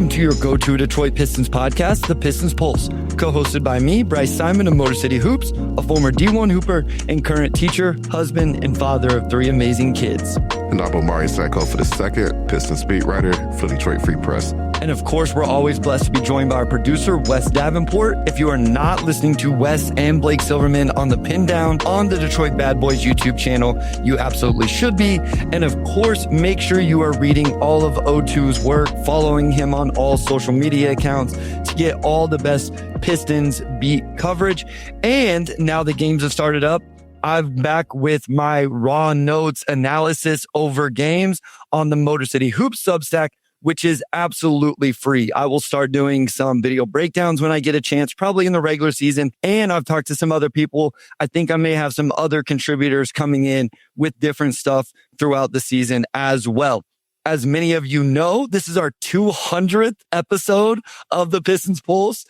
Welcome to your go-to Detroit Pistons podcast, The Pistons Pulse, co-hosted by me, Bryce Simon of Motor City Hoops, a former D1 hooper and current teacher, husband, and father of 3 amazing kids. And I'm Omari for the second Pistons beat writer for Detroit Free Press. And of course, we're always blessed to be joined by our producer, Wes Davenport. If you are not listening to Wes and Blake Silverman on the Pin Down on the Detroit Bad Boys YouTube channel, you absolutely should be. And of course, make sure you are reading all of O2's work, following him on all social media accounts to get all the best Pistons beat coverage. And now the games have started up, I'm back with my raw notes analysis over games on the Motor City Hoops Substack, which is absolutely free. I will start doing some video breakdowns when I get a chance, probably in the regular season. And I've talked to some other people. I think I may have some other contributors coming in with different stuff throughout the season as well. As many of you know, this is our 200th episode of the Pistons Pulse.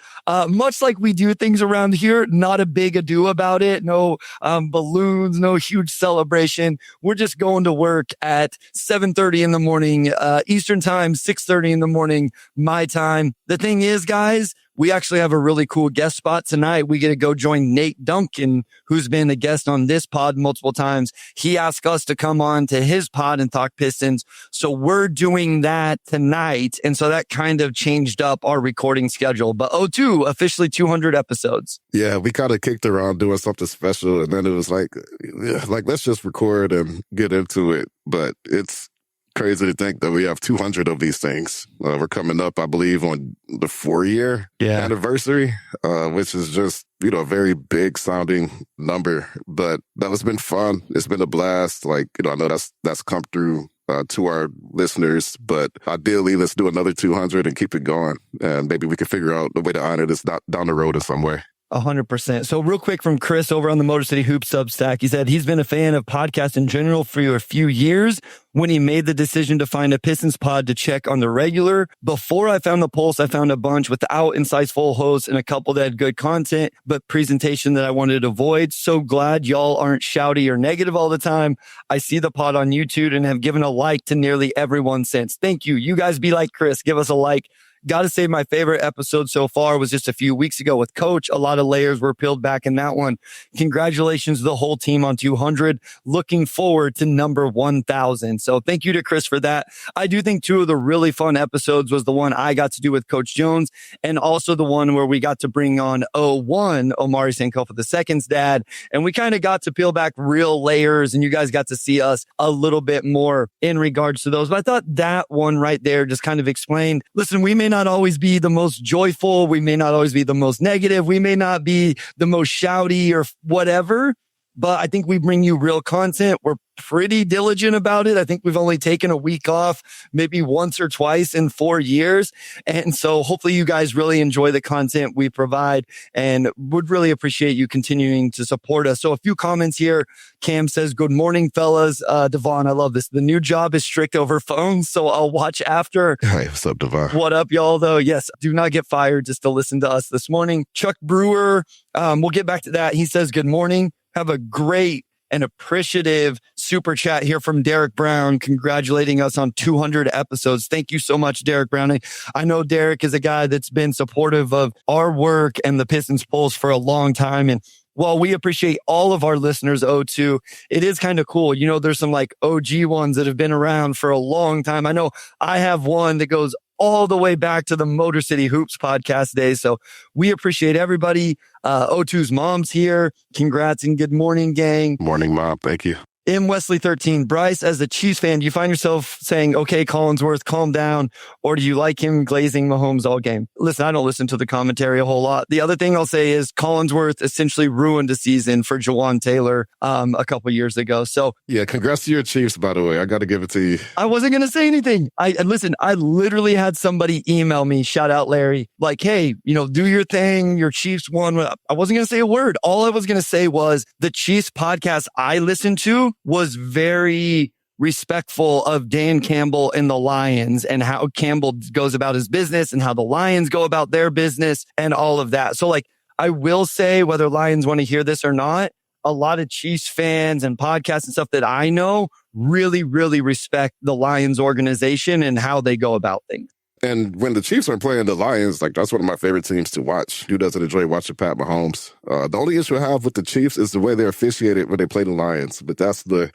Much like we do things around here, not a big ado about it. No balloons, no huge celebration. We're just going to work at 7:30 in the morning, Eastern time, 6:30 in the morning, my time. The thing is, guys, we actually have a really cool guest spot tonight. We get to go join Nate Duncan, who's been a guest on this pod multiple times. He asked us to come on to his pod and talk Pistons. So we're doing that tonight. And so that kind of changed up our recording schedule. But O2, officially 200 episodes. Yeah, we kind of kicked around doing something special. And then it was like, let's just record and get into it. But it's crazy to think that we have 200 of these things. We're coming up, I believe, on the 4-year anniversary, which is just, a very big sounding number. But that has been fun. It's been a blast. I know that's come through to our listeners, but ideally, let's do another 200 and keep it going. And maybe we can figure out a way to honor this down the road in some way. 100%. So real quick from Chris over on the Motor City Hoops Substack, he said he's been a fan of podcasts in general for a few years. When he made the decision to find a Pistons pod to check on the regular, before I found the Pulse, I found a bunch without insightful hosts and a couple that had good content, but presentation that I wanted to avoid. So glad y'all aren't shouty or negative all the time. I see the pod on YouTube and have given a like to nearly everyone since. Thank you. You guys be like Chris. Give us a like. Got to say, my favorite episode so far was just a few weeks ago with Coach. A lot of layers were peeled back in that one. Congratulations to the whole team on 200. Looking forward to number 1,000. So thank you to Chris for that. I do think 2 of the really fun episodes was the one I got to do with Coach Jones, and also the one where we got to bring on Omari Sankofa II's dad. And we kind of got to peel back real layers, and you guys got to see us a little bit more in regards to those. But I thought that one right there just kind of explained, listen, we may not always be the most joyful. We may not always be the most negative. We may not be the most shouty or whatever, but I think we bring you real content. We're pretty diligent about it. I think we've only taken a week off, maybe once or twice in 4 years. And so hopefully you guys really enjoy the content we provide and would really appreciate you continuing to support us. So a few comments here. Cam says, good morning, fellas. Devon, I love this. The new job is strict over phones, so I'll watch after. Hey, what's up, Devon? What up, y'all, though? Yes, do not get fired just to listen to us this morning. Chuck Brewer, we'll get back to that. He says, good morning. Have a great and appreciative super chat here from Derek Brown, congratulating us on 200 episodes. Thank you so much, Derek Brown. I know Derek is a guy that's been supportive of our work and the Pistons Pulse for a long time. And while we appreciate all of our listeners, O2, it is kind of cool. There's some OG ones that have been around for a long time. I know I have one that goes all the way back to the Motor City Hoops podcast days. So we appreciate everybody. O2's mom's here. Congrats and good morning, gang. Morning, Mom. Thank you. M. Wesley 13, Bryce, as a Chiefs fan, do you find yourself saying, okay, Collinsworth, calm down, or do you like him glazing Mahomes all game? Listen, I don't listen to the commentary a whole lot. The other thing I'll say is Collinsworth essentially ruined a season for Jawan Taylor a couple years ago. So yeah, congrats to your Chiefs, by the way. I got to give it to you. I wasn't going to say anything. Listen, I literally had somebody email me, shout out Larry, hey, do your thing. Your Chiefs won. I wasn't going to say a word. All I was going to say was the Chiefs podcast I listened to was very respectful of Dan Campbell and the Lions and how Campbell goes about his business and how the Lions go about their business and all of that. So I will say, whether Lions want to hear this or not, a lot of Chiefs fans and podcasts and stuff that I know really, really respect the Lions organization and how they go about things. And when the Chiefs are playing the Lions, like that's one of my favorite teams to watch. Who doesn't enjoy watching Pat Mahomes? The only issue I have with the Chiefs is the way they're officiated when they play the Lions. But that's the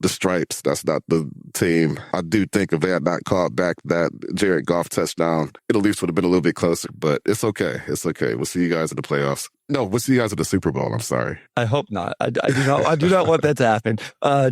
stripes. That's not the team. I do think if they had not called back that Jared Goff touchdown, it at least would have been a little bit closer. But it's okay. It's okay. We'll see you guys in the playoffs. No, we'll see you guys at the Super Bowl. I'm sorry. I hope not. I do not want that to happen.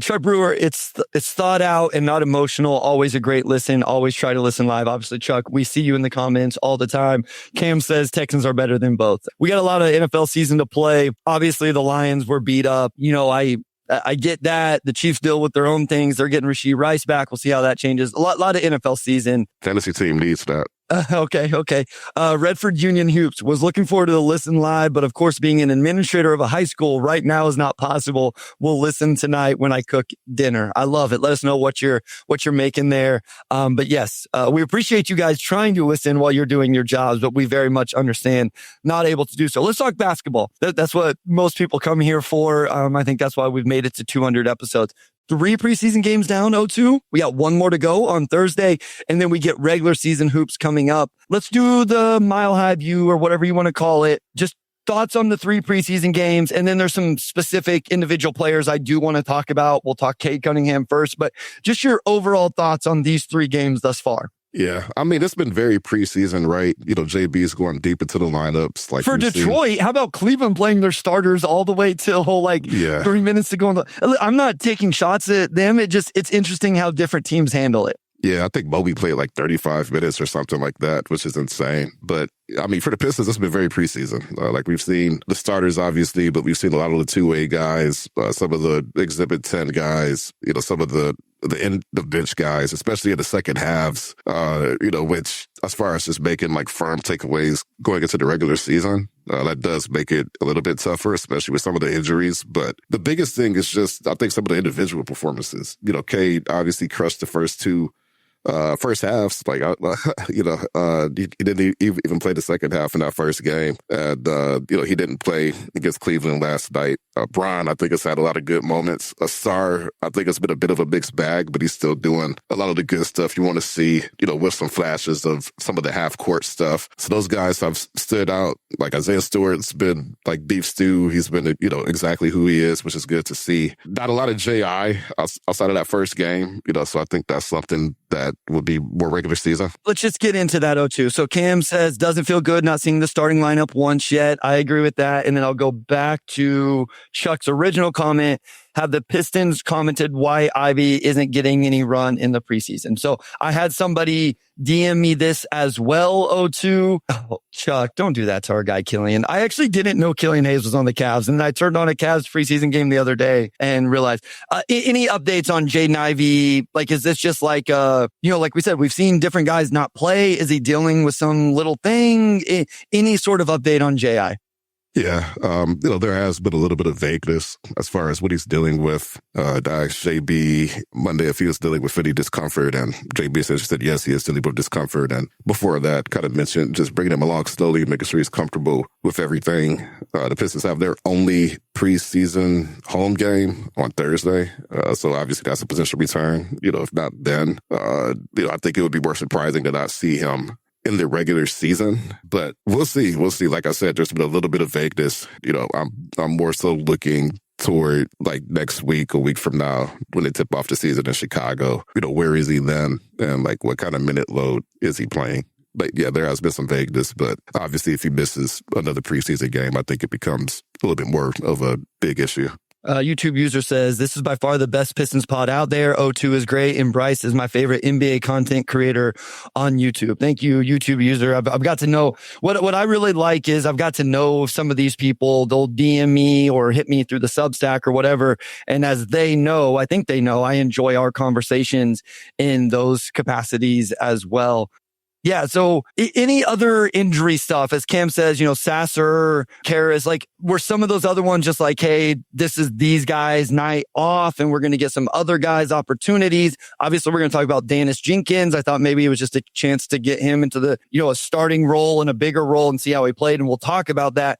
Chuck Brewer, it's thought out and not emotional. Always a great listen. Always try to listen live. Obviously, Chuck, we see you in the comments all the time. Cam says Texans are better than both. We got a lot of NFL season to play. Obviously, the Lions were beat up. I get that. The Chiefs deal with their own things. They're getting Rashee Rice back. We'll see how that changes. A lot of NFL season. Tennessee team needs that. Okay. Redford Union Hoops was looking forward to the listen live, but of course, being an administrator of a high school right now is not possible. We'll listen tonight when I cook dinner. I love it. Let us know what you're making there. But yes, we appreciate you guys trying to listen while you're doing your jobs, but we very much understand not able to do so. Let's talk basketball. That's what most people come here for. I think that's why we've made it to 200 episodes. 3 preseason games down, 0-2. We got 1 more to go on Thursday, and then we get regular season hoops coming up. Let's do the Mile High View or whatever you want to call it. Just thoughts on the 3 preseason games, and then there's some specific individual players I do want to talk about. We'll talk Cade Cunningham first, but just your overall thoughts on these 3 games thus far. Yeah, I mean, it's been very preseason, right? JB's going deep into the lineups. Like for Detroit, how about Cleveland playing their starters all the way till 3 minutes to go? I'm not taking shots at them. It's interesting how different teams handle it. Yeah, I think Moby played like 35 minutes or something like that, which is insane. But I mean, for the Pistons, it's been very preseason. Like we've seen the starters, obviously, but we've seen a lot of the two-way guys, some of the Exhibit 10 guys, some of the end of bench guys, especially in the second halves, which as far as just making like firm takeaways going into the regular season, that does make it a little bit tougher, especially with some of the injuries. But the biggest thing is just, I think, some of the individual performances. Cade obviously crushed the first halves. Like, he didn't even play the second half in that first game. And, he didn't play against Cleveland last night. Brian, I think, has had a lot of good moments. Ausar, I think it's been a bit of a mixed bag, but he's still doing a lot of the good stuff you want to see, with some flashes of some of the half-court stuff. So those guys have stood out. Like Isaiah Stewart's been like beef stew. He's been, exactly who he is, which is good to see. Not a lot of J.I. outside of that first game, so I think that's something that would be more regular season. Let's just get into that 0-2. So Cam says, doesn't feel good not seeing the starting lineup once yet. I agree with that. And then I'll go back to Chuck's original comment. Have the Pistons commented why Ivey isn't getting any run in the preseason? So I had somebody DM me this as well, 0-2. Oh, Chuck, don't do that to our guy, Killian. I actually didn't know Killian Hayes was on the Cavs. And I turned on a Cavs preseason game the other day and realized, any updates on Jaden Ivey? Like, is this just like, like we said, we've seen different guys not play. Is he dealing with some little thing? Any sort of update on J.I.? Yeah, there has been a little bit of vagueness as far as what he's dealing with. I asked JB Monday if he was dealing with any discomfort, and JB said yes, he is dealing with discomfort. And before that, kind of mentioned just bringing him along slowly, making sure he's comfortable with everything. The Pistons have their only preseason home game on Thursday, so obviously that's a potential return. If not then, I think it would be more surprising to not see him in the regular season, but we'll see. Like I said, there's been a little bit of vagueness. I'm more so looking toward like next week, a week from now, when they tip off the season in Chicago. Where is he then? And like, what kind of minute load is he playing? But yeah, there has been some vagueness, but obviously if he misses another preseason game, I think it becomes a little bit more of a big issue. YouTube user says, this is by far the best Pistons pod out there. 0-2 is great. And Bryce is my favorite NBA content creator on YouTube. Thank you, YouTube user. I've got to know what I really like is I've got to know some of these people. They'll DM me or hit me through the Substack or whatever. And as they know, I think they know, I enjoy our conversations in those capacities as well. Yeah. So any other injury stuff, as Cam says, Sasser, Caris, were some of those other ones just like, hey, this is these guys' night off and we're going to get some other guys opportunities. Obviously, we're going to talk about Daniss Jenkins. I thought maybe it was just a chance to get him into the, a starting role and a bigger role and see how he played. And we'll talk about that.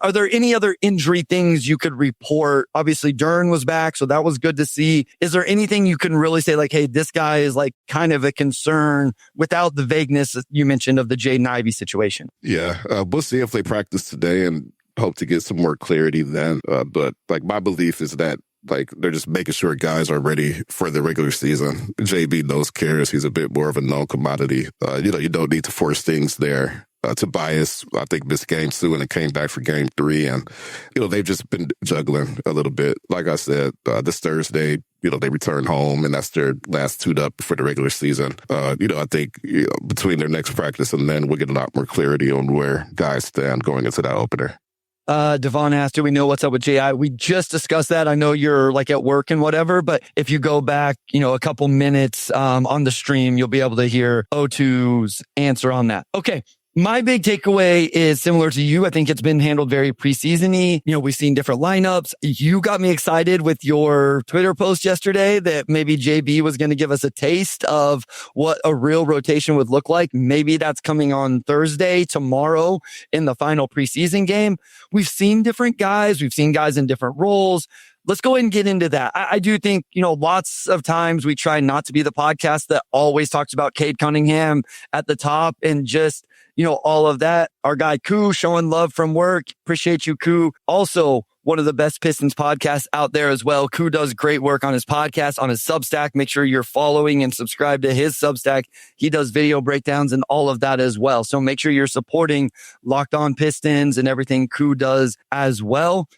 Are there any other injury things you could report? Obviously, Dern was back, so that was good to see. Is there anything you can really say like, hey, this guy is kind of a concern without the vagueness you mentioned of the Jaden Ivey situation? Yeah, we'll see if they practice today and hope to get some more clarity then. But my belief is that they're just making sure guys are ready for the regular season. JB knows Caris. He's a bit more of a known commodity. You don't need to force things there. Tobias, I think, missed game 2 and then came back for game 3. And, they've just been juggling a little bit. Like I said, this Thursday, they return home and that's their last suit up for the regular season. I think between their next practice and then we'll get a lot more clarity on where guys stand going into that opener. Devon asked, do we know what's up with J.I.? We just discussed that. I know you're at work and whatever, but if you go back, a couple minutes on the stream, you'll be able to hear O2's answer on that. Okay. My big takeaway is similar to you. I think it's been handled very preseason-y. We've seen different lineups. You got me excited with your Twitter post yesterday that maybe JB was going to give us a taste of what a real rotation would look like. Maybe that's coming on Thursday, tomorrow in the final preseason game. We've seen different guys. We've seen guys in different roles. Let's go ahead and get into that. I do think, lots of times we try not to be the podcast that always talks about Cade Cunningham at the top and just, all of that. Our guy Koo showing love from work. Appreciate you, Koo. Also, one of the best Pistons podcasts out there as well. Koo does great work on his podcast, on his Substack. Make sure you're following and subscribe to his Substack. He does video breakdowns and all of that as well. So make sure you're supporting Locked On Pistons and everything Koo does as well.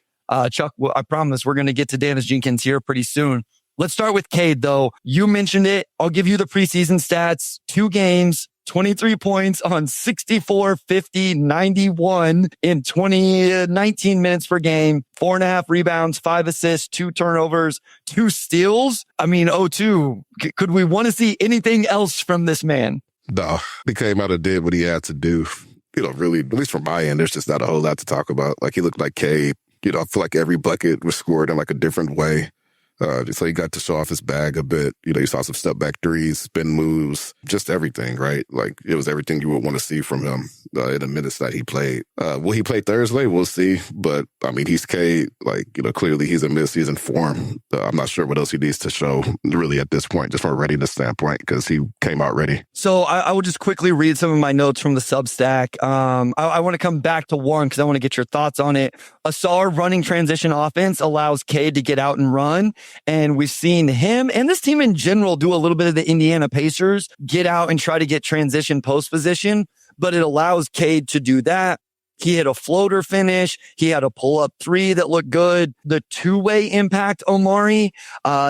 Chuck, I promise we're going to get to Daniss Jenkins here pretty soon. Let's start with Cade, though. You mentioned it. I'll give you the preseason stats. 2 games, 23 points on 64, 50, 91 in 19 minutes per game, 4.5 rebounds, 5 assists, 2 turnovers, 2 steals. I mean, O2, could we want to see anything else from this man? No, he came out and did what he had to do. Really, at least from my end, there's just not a whole lot to talk about. He looked like Cade. I feel like every bucket was scored in a different way. So he got to show off his bag a bit. You saw some step back threes, spin moves, just everything, right? It was everything you would want to see from him in the minutes that he played. Will he play Thursday? We'll see. But, he's Cade. Clearly he's in midseason form. I'm not sure what else he needs to show really at this point, just from a readiness standpoint, because he came out ready. So I will just quickly read some of my notes from the Substack. I want to come back to one because I want to get your thoughts on it. Ausar running transition offense allows Cade to get out and run. And we've seen him and this team in general do a little bit of the Indiana Pacers, get out and try to get transition post position, but it allows Cade to do that. He hit a floater finish. He had a pull-up 3 that looked good. The two-way impact, Omari,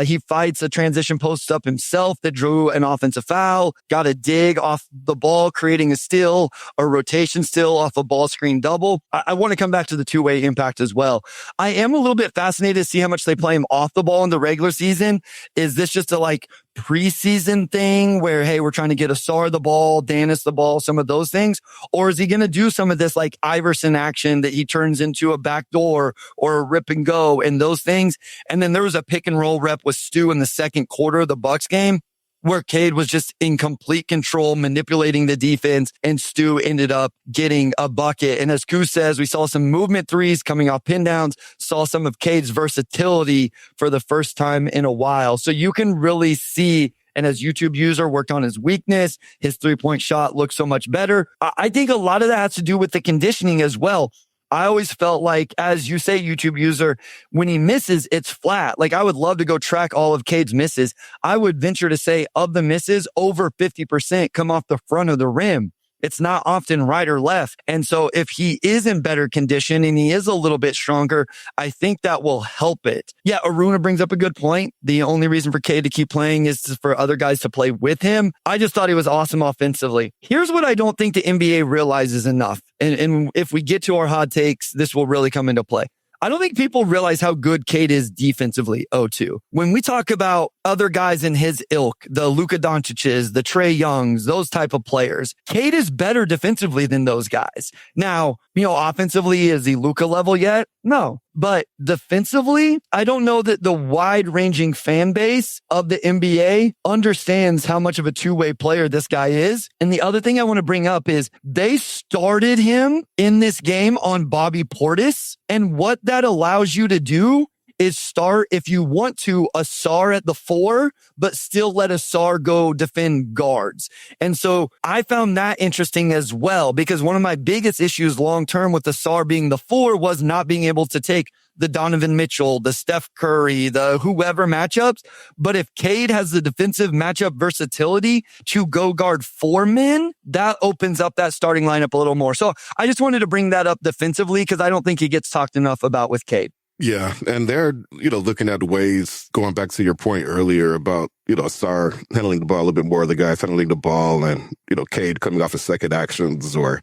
he fights a transition post up himself that drew an offensive foul, got a dig off the ball, creating a steal, a rotation steal off a ball screen double. I want to come back to the two-way impact as well. I am a little bit fascinated to see how much they play him off the ball in the regular season. Is this just a preseason thing where, hey, we're trying to get Ausar the ball, Daniss the ball, some of those things? Or is he going to do some of this Iverson action that he turns into a backdoor or a rip and go and those things? And then there was a pick and roll rep with Stu in the second quarter of the Bucks game where Cade was just in complete control, manipulating the defense, and Stu ended up getting a bucket. And as Koo says, we saw some movement threes coming off pin downs, saw some of Cade's versatility for the first time in a while. So you can really see, and as YouTube user, worked on his weakness. His 3-point shot looks so much better. I think a lot of that has to do with the conditioning as well. I always felt like, as you say, YouTube user, when he misses, it's flat. I would love to go track all of Cade's misses. I would venture to say of the misses, over 50% come off the front of the rim. It's not often right or left. And so if he is in better condition and he is a little bit stronger, I think that will help it. Yeah, Aruna brings up a good point. The only reason for Cade to keep playing is for other guys to play with him. I just thought he was awesome offensively. Here's what I don't think the NBA realizes enough. And if we get to our hot takes, this will really come into play. I don't think people realize how good Cade is defensively, O2. When we talk about other guys in his ilk, the Luka Doncic's, the Trae Youngs, those type of players, Cade is better defensively than those guys. Now, offensively, is he Luka level yet? No. But defensively, I don't know that the wide-ranging fan base of the NBA understands how much of a two-way player this guy is. And the other thing I want to bring up is they started him in this game on Bobby Portis. And what that allows you to do is start, if you want to, Ausar at the 4, but still let Ausar go defend guards. And so I found that interesting as well, because one of my biggest issues long-term with Ausar being the 4 was not being able to take the Donovan Mitchell, the Steph Curry, the whoever matchups. But if Cade has the defensive matchup versatility to go guard 4 men, that opens up that starting lineup a little more. So I just wanted to bring that up defensively because I don't think he gets talked enough about with Cade. Yeah, and they're, looking at ways, going back to your point earlier about, Ausar handling the ball a little bit more, the guys handling the ball, and, Cade coming off his second actions or,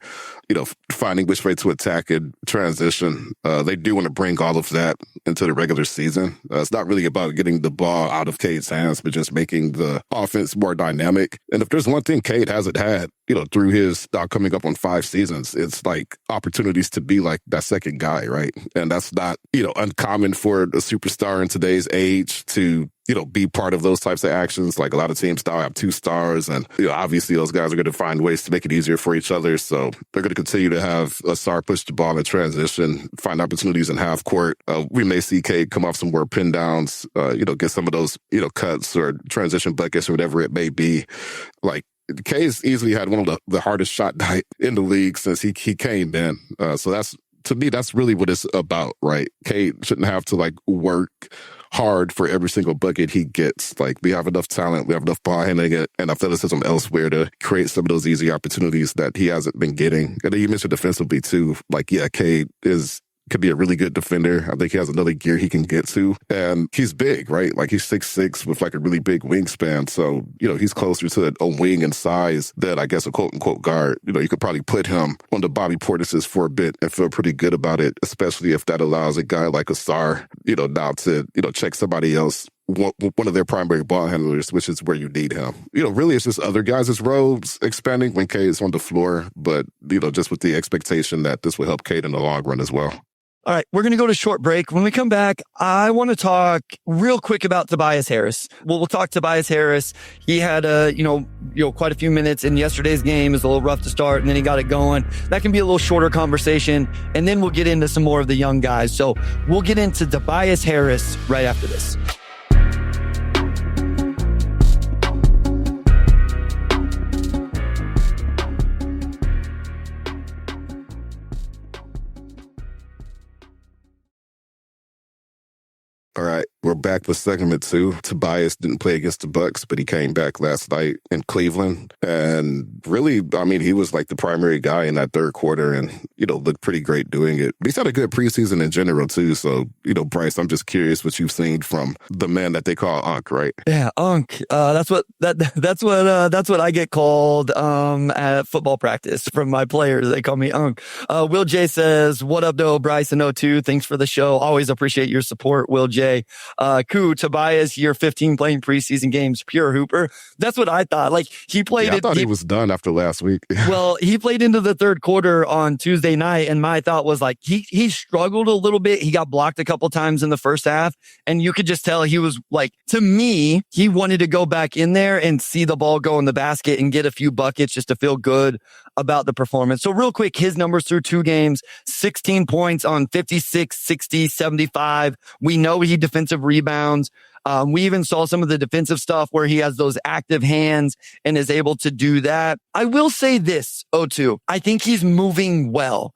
finding which way to attack in transition. They do want to bring all of that into the regular season. It's not really about getting the ball out of Cade's hands, but just making the offense more dynamic. And if there's one thing Cade hasn't had, through his coming up on 5 seasons, it's like opportunities to be like that second guy, right? And that's not, uncommon for a superstar in today's age to be part of those types of actions. Like a lot of teams now have 2 stars, and obviously those guys are going to find ways to make it easier for each other. So they're going to continue to have Ausar push the ball in transition, find opportunities in half court. We may see Cade come off some more pin downs, get some of those, cuts or transition buckets or whatever it may be. Like, Cade's easily had one of the hardest shot night in the league since he came in. So that's, to me, that's really what it's about, right? Cade shouldn't have to work hard for every single bucket he gets. We have enough talent, we have enough ball handling and athleticism elsewhere to create some of those easy opportunities that he hasn't been getting. And then you mentioned defensively too. Cade could be a really good defender. I think he has another gear he can get to. And he's big, right? He's 6'6" with a really big wingspan. So, he's closer to a wing in size than, I guess, a quote-unquote guard. You could probably put him on the Bobby Portis's for a bit and feel pretty good about it, especially if that allows a guy like Ausar, now to, check somebody else, one of their primary ball handlers, which is where you need him. Really it's just other guys' roles expanding when Cade is on the floor, but, just with the expectation that this will help Cade in the long run as well. All right, we're going to go to short break. When we come back, I want to talk real quick about Tobias Harris. We'll talk Tobias Harris. He had quite a few minutes in yesterday's game. It was a little rough to start, and then he got it going. That can be a little shorter conversation, and then we'll get into some more of the young guys. So we'll get into Tobias Harris right after this. All right, we're back with segment 2. Tobias didn't play against the Bucks, but he came back last night in Cleveland. And really, he was the primary guy in that third quarter and, looked pretty great doing it. But he's had a good preseason in general, too. So, Bryce, I'm just curious what you've seen from the man that they call Unc, right? Yeah, Unc. That's what I get called at football practice from my players. They call me Unc. Will J says, "What up, though, Bryce and O2? Thanks for the show. Always appreciate your support, Will J." Tobias, year 15 playing preseason games, pure hooper. That's what I thought. He played. Yeah, I thought he was done after last week. Well, he played into the third quarter on Tuesday night, and my thought was he struggled a little bit. He got blocked a couple times in the first half, and you could just tell he was to me, he wanted to go back in there and see the ball go in the basket and get a few buckets just to feel good about the performance. So real quick, his numbers through 2 games, 16 points on 56, 60, 75. We know he defensive rebounds. We even saw some of the defensive stuff where he has those active hands and is able to do that. I will say this, O2. I think he's moving well.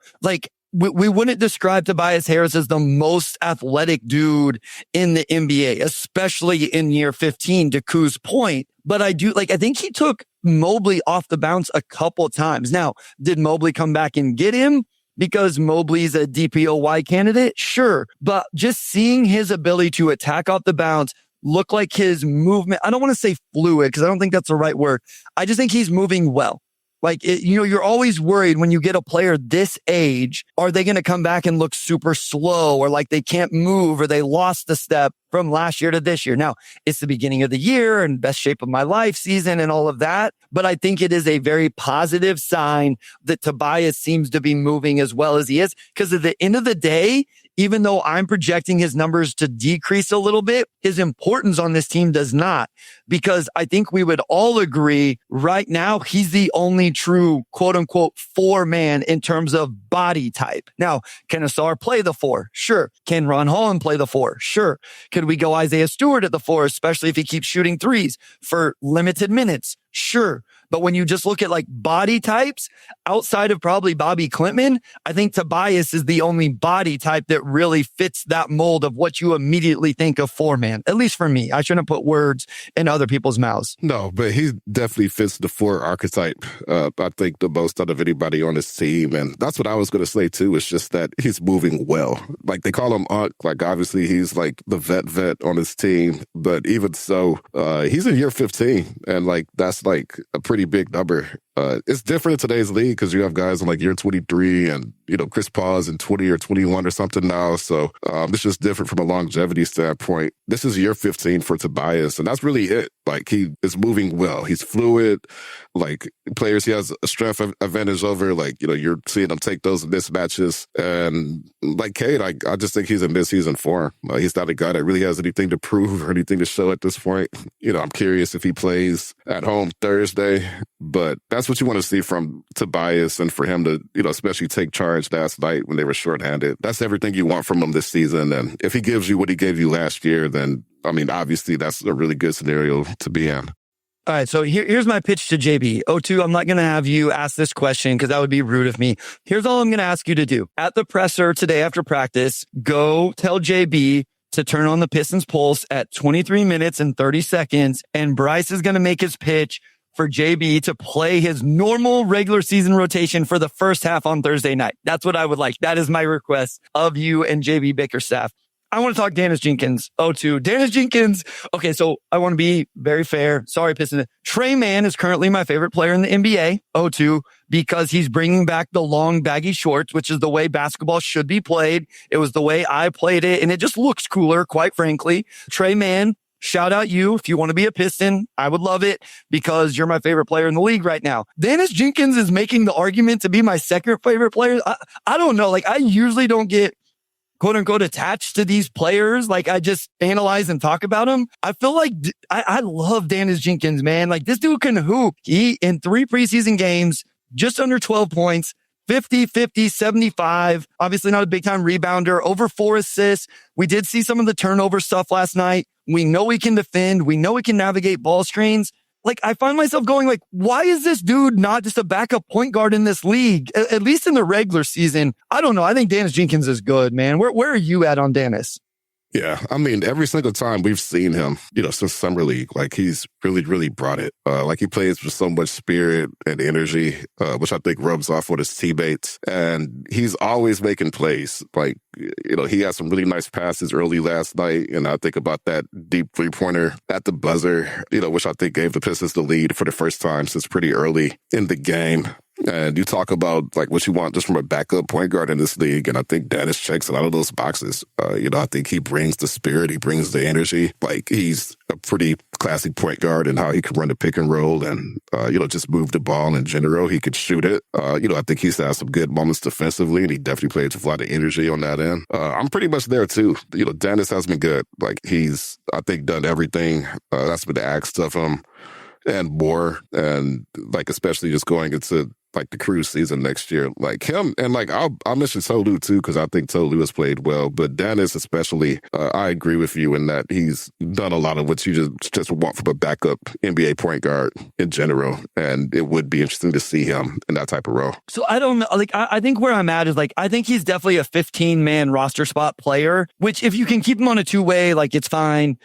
We wouldn't describe Tobias Harris as the most athletic dude in the NBA, especially in year 15, to Koo's point. But I think he took Mobley off the bounce a couple times. Now, did Mobley come back and get him because Mobley's a DPOY candidate? Sure. But just seeing his ability to attack off the bounce, look like his movement, I don't want to say fluid because I don't think that's the right word. I just think he's moving well. You're always worried when you get a player this age, are they going to come back and look super slow or like they can't move or they lost the step from last year to this year? Now, it's the beginning of the year and best shape of my life season and all of that. But I think it is a very positive sign that Tobias seems to be moving as well as he is. Because at the end of the day, even though I'm projecting his numbers to decrease a little bit, his importance on this team does not. Because I think we would all agree right now, he's the only true quote unquote 4-man in terms of body type. Now, can Ausar play the 4? Sure. Can Ron Holland play the 4? Sure. Could we go Isaiah Stewart at the 4, especially if he keeps shooting threes for limited minutes? Sure. But when you just look at like body types outside of probably Bobby Klintman, I think Tobias is the only body type that really fits that mold of what you immediately think of 4-man, at least for me. I shouldn't put words in other people's mouths. No, but he definitely fits the 4 archetype. I think the most out of anybody on this team. And that's what I was going to say too. It's just that he's moving well. Like they call him Unc. Like obviously he's like the vet on his team. But even so, he's in year 15. And like that's like a pretty big number. It's different in today's league because you have guys in like year 23 and, Chris Paul's in 20 or 21 or something now. So it's just different from a longevity standpoint. This is year 15 for Tobias, and that's really it. Like he is moving well. He's fluid. Like players he has a strength advantage over. Like, you're seeing him take those mismatches. And like Cade, I just think he's in mid-season form. He's not a guy that really has anything to prove or anything to show at this point. I'm curious if he plays at home Thursday, but that's what you want to see from Tobias and for him to, especially take charge last night when they were shorthanded. That's everything you want from him this season. And if he gives you what he gave you last year, then, obviously that's a really good scenario to be in. All right, so here's my pitch to JB. O2, I'm not going to have you ask this question because that would be rude of me. Here's all I'm going to ask you to do. At the presser today after practice, go tell JB to turn on the Pistons pulse at 23 minutes and 30 seconds, and Bryce is going to make his pitch for JB to play his normal regular season rotation for the first half on Thursday night. That's what I would like. That is my request of you and JB Bickerstaff. I want to talk Daniss Jenkins. Daniss Jenkins. Okay, so I want to be very fair. Sorry, Pistons. Trey Mann is currently my favorite player in the NBA. Because he's bringing back the long baggy shorts, which is the way basketball should be played. It was the way I played it, and it just looks cooler, quite frankly. Trey Mann, shout out you. If you want to be a Piston, I would love it because you're my favorite player in the league right now. Daniss Jenkins is making the argument to be my second favorite player. I don't know. Like I usually don't get quote unquote attached to these players. Like I just analyze and talk about them. I feel like I love Daniss Jenkins, man. Like this dude can hoop. He in 3 preseason games, just under 12 points, 50, 50, 75. Obviously not a big time rebounder, over 4 assists. We did see some of the turnover stuff last night. We know he can defend. We know he can navigate ball screens. Like I find myself going like, why is this dude not just a backup point guard in this league? At least in the regular season. I don't know. I think Daniss Jenkins is good, man. Where are you at on Daniss? Yeah, every single time we've seen him, since Summer League, like he's really, really brought it. Like he plays with so much spirit and energy, which I think rubs off with his teammates. And he's always making plays. Like, he had some really nice passes early last night. And I think about that deep 3-pointer at the buzzer, which I think gave the Pistons the lead for the first time since pretty early in the game. And you talk about like what you want just from a backup point guard in this league. And I think Daniss checks a lot of those boxes. I think he brings the spirit. He brings the energy. Like he's a pretty classic point guard in how he can run the pick and roll and, just move the ball in general. He could shoot it. I think he's had some good moments defensively and he definitely plays with a lot of energy on that end. I'm pretty much there too. Daniss has been good. Like he's, I think, done everything that's been asked of him and more. And like, especially just going into like the cruise season next year, like him and like I'll mention Tolu too because I think Tolu has played well, but Daniss especially, I agree with you in that he's done a lot of what you just want from a backup NBA point guard in general, and it would be interesting to see him in that type of role. So I don't know, like I think where I'm at is like I think he's definitely a 15-man roster spot player, which if you can keep him on a 2-way, like it's fine.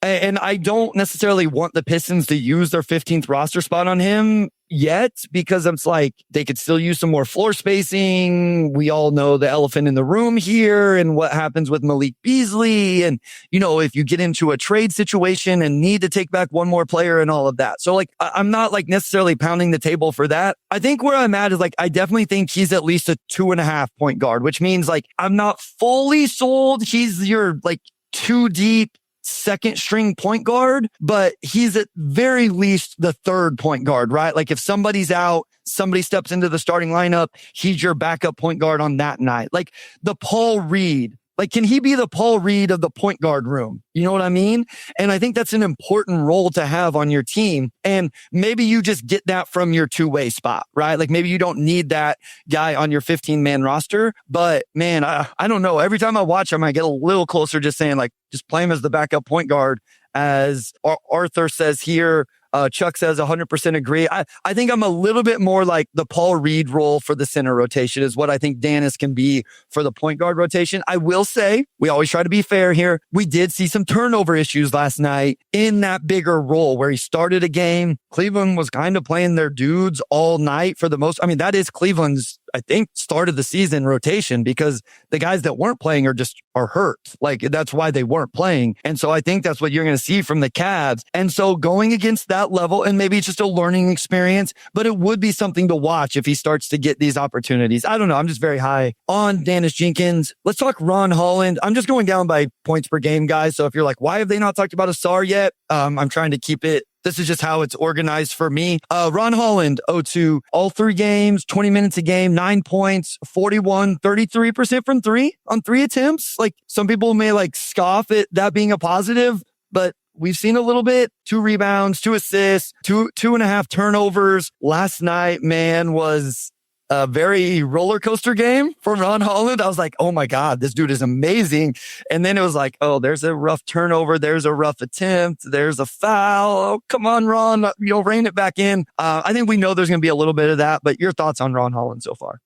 And I don't necessarily want the Pistons to use their 15th roster spot on him yet because it's like they could still use some more floor spacing. We all know the elephant in the room here and what happens with Malik Beasley. And, if you get into a trade situation and need to take back one more player and all of that. So like, I'm not like necessarily pounding the table for that. I think where I'm at is like, I definitely think he's at least a 2.5 point guard, which means like, I'm not fully sold. He's your like 2 deep second string point guard, but he's at very least the 3rd point guard, right? Like if somebody's out, somebody steps into the starting lineup, he's your backup point guard on that night. Like the Paul Reed. Like, can he be the Paul Reed of the point guard room? You know what I mean? And I think that's an important role to have on your team. And maybe you just get that from your 2-way spot, right? Like maybe you don't need that guy on your 15-man roster. But man, I don't know. Every time I watch him, I get a little closer just saying like, just play him as the backup point guard. As Arthur says here, Chuck says 100% agree. I think I'm a little bit more like the Paul Reed role for the center rotation is what I think Daniss can be for the point guard rotation. I will say we always try to be fair here. We did see some turnover issues last night in that bigger role where he started a game. Cleveland was kind of playing their dudes all night for the most. I mean, that is Cleveland's, I think, start of the season rotation because the guys that weren't playing are hurt. Like that's why they weren't playing. And so I think that's what you're going to see from the Cavs. And so going against that level, and maybe it's just a learning experience, but it would be something to watch if he starts to get these opportunities. I don't know. I'm just very high on Daniss Jenkins. Let's talk Ron Holland. I'm just going down by points per game, guys. So if you're like, why have they not talked about Ausar yet? I'm trying to keep it. This is just how it's organized for me. Ron Holland, 0-2, all 3 games, 20 minutes a game, 9 points, 33% from 3 on 3 attempts. Like some people may like scoff at that being a positive, but we've seen a little bit. 2 rebounds, 2 assists, 2.5 turnovers. Last night, man, was a very roller coaster game for Ron Holland. I was like, oh my God, this dude is amazing. And then it was like, oh, there's a rough turnover. There's a rough attempt. There's a foul. Oh, come on, Ron, rein it back in. I think we know there's going to be a little bit of that, but your thoughts on Ron Holland so far?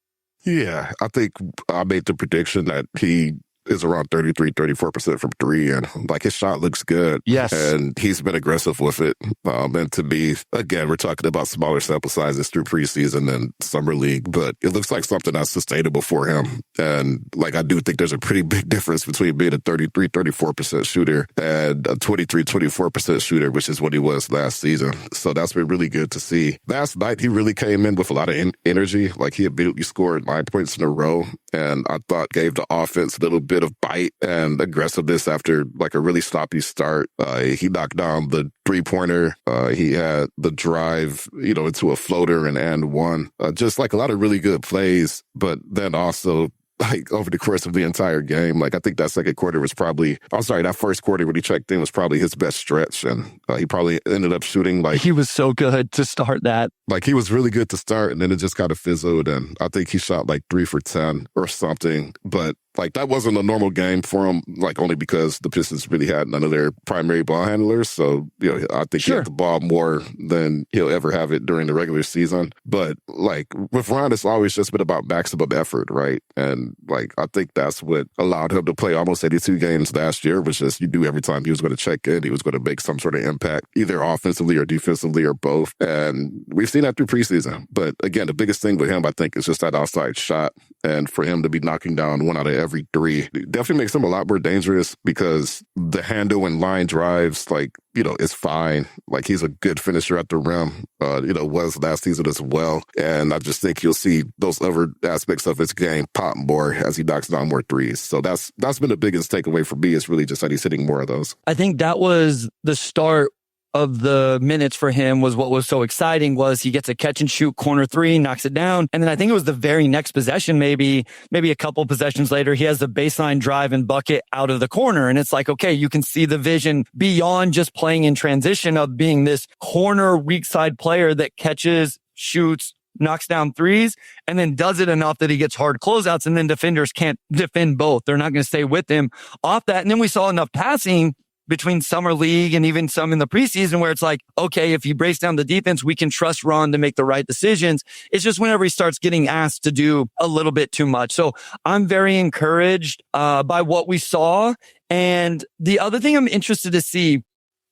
Yeah, I think I made the prediction that he is around 34% from 3, and like his shot looks good. Yes. And he's been aggressive with it. And to me, again, we're talking about smaller sample sizes through preseason and summer league, but it looks like something that's sustainable for him. And like, I do think there's a pretty big difference between being a 34% shooter and a 24% shooter, which is what he was last season. So that's been really good to see. Last night, he really came in with a lot of energy. Like he immediately scored 9 points in a row. And I thought gave the offense a little bit of bite and aggressiveness after like a really sloppy start. He knocked down the 3-pointer. He had the drive, into a floater and one. Just like a lot of really good plays, but then also like over the course of the entire game. Like I think that that first quarter when he checked in was probably his best stretch. And he probably ended up shooting like... He was so good to start that. Like he was really good to start and then it just kind of fizzled. And I think he shot like 3 for 10 or something. But like that wasn't a normal game for him, like only because the Pistons really had none of their primary ball handlers. So, I think he had the ball more than he'll ever have it during the regular season. But like with Ron, it's always just been about maximum effort, right? And like I think that's what allowed him to play almost 82 games last year, which is you knew every time he was going to check in, he was going to make some sort of impact, either offensively or defensively or both. And we've seen that through preseason. But again, the biggest thing with him, I think, is just that outside shot. And for him to be knocking down 1 out of every 3 definitely makes him a lot more dangerous because the handle and line drives, is fine. Like he's a good finisher at the rim, was last season as well. And I just think you'll see those other aspects of his game pop more as he knocks down more 3s. So that's been the biggest takeaway for me is really just that he's hitting more of those. I think that was the start of the minutes for him. Was what was so exciting was he gets a catch and shoot corner 3, knocks it down. And then I think it was the very next possession, maybe a couple possessions later, he has the baseline drive and bucket out of the corner. And it's like, okay, you can see the vision beyond just playing in transition of being this corner weak side player that catches, shoots, knocks down 3s, and then does it enough that he gets hard closeouts. And then defenders can't defend both. They're not going to stay with him off that. And then we saw enough passing between summer league and even some in the preseason where it's like, okay, if he breaks down the defense, we can trust Ron to make the right decisions. It's just whenever he starts getting asked to do a little bit too much. So I'm very encouraged by what we saw. And the other thing I'm interested to see,